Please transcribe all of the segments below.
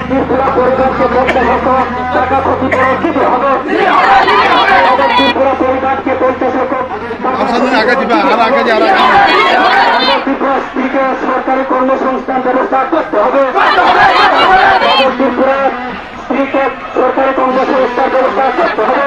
ত্রিপুরা পরিবারকে 50 টাকা ক্ষতিপূরণ দিতে হবে। ত্রিপুরা পরিবারকে 50 ত্রিপুরা স্ত্রীকে সরকারি কর্মসংস্থান ব্যবস্থা করতে হবে। ত্রিপুরা স্ত্রীকে সরকারি কর্মসংস্থান ব্যবস্থা করতে হবে।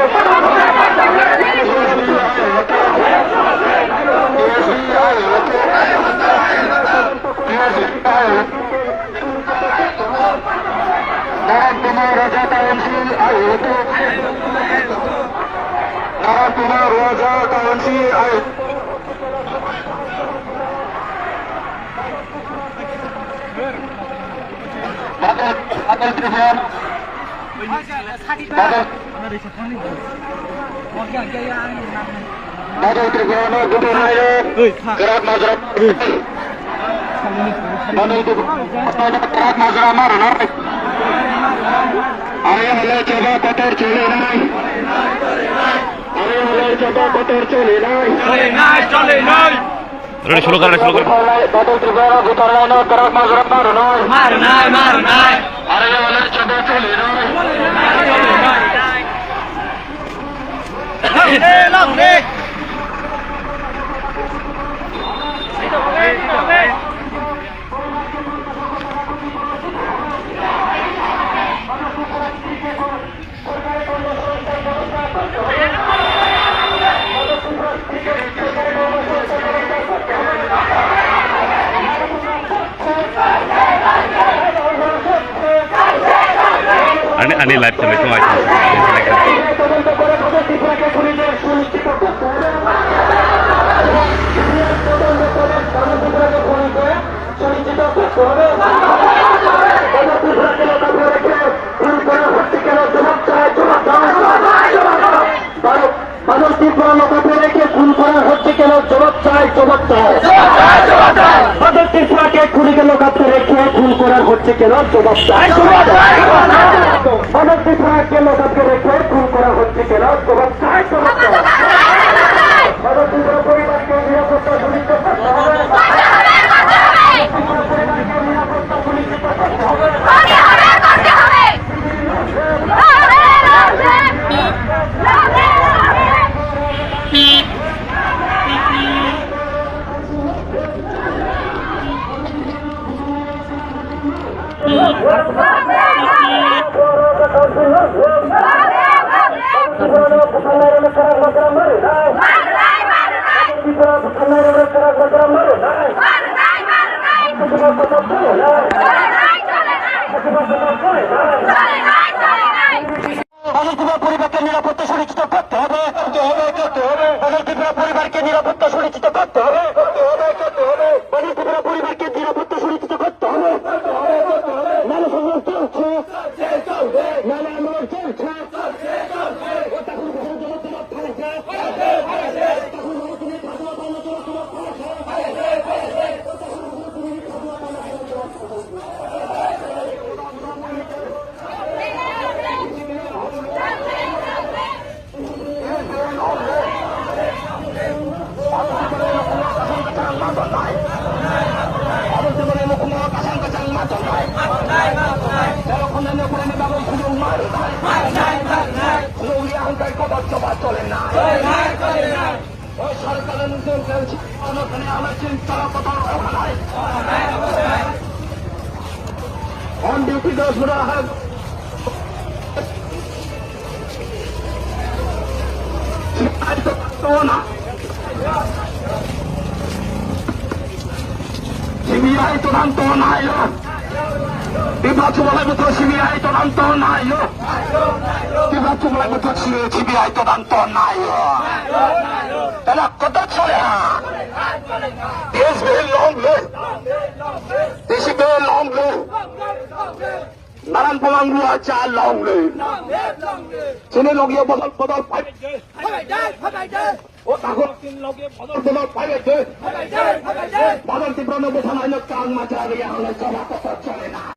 রাজা কাউন্সিল আয়োজিত রাজা কাউন্সিল বাদল ত্রিভুবন দুটো নায়ক কেরাত মাজরা কেরাত মাজরা মার নয় আরে হলে চাবা কতর চলে নাই আরে হলে চাবা কতর চলে নাই শুরু করেন বাদল ত্রিভুবন দুটোর লাইন কেরাত মাজরা মার নাই আরে হলে চাবা চলে নাই Ani live kami itu macam বাদল ত্রিপুরা লোকাতে রেখে খুন করা হচ্ছে কেন? জবাব চাই। বাদল ত্রিপুরাকে খুনিকে লোকাতে রেখে খুন করা হচ্ছে কেন? জবাব চাই। বাদল ত্রিপুরাকে লোকাতে রেখে খুন করা হচ্ছে কেন? জবাব চাই। বাদল ত্রিপুরা পরিবারকে নিরাপত্তা সুনিশ্চিত করতে হবে। পরিবারকে নিরাপত্তা সুনিশ্চিত করতে হবে। পরিবারকে নিরাপত্তা সুনিশ্চিত করতে হবে। পরিবারকে নিরাপত্তা সুনিশ্চিত করতে হবে। মানুষ চলছে চলে না সরকারের আমার চিন্তা অন ডিউটি দোষ সিবিআই তদন্ত নাই বিভাগসমূহের সিবিআই তদন্ত নাই বিভাগসমূহের সিবিআই তদন্ত নাই তাহলে কত চলে না দেশ বের লং দেশি বের লং নারায়ণ পমাংলু আছে আর লং চিনে লগিয়ে বদল পাইবে ও তাগর বদল পাইবে বাদল তীব্র বোঝা নাই চাল মাছ চলে না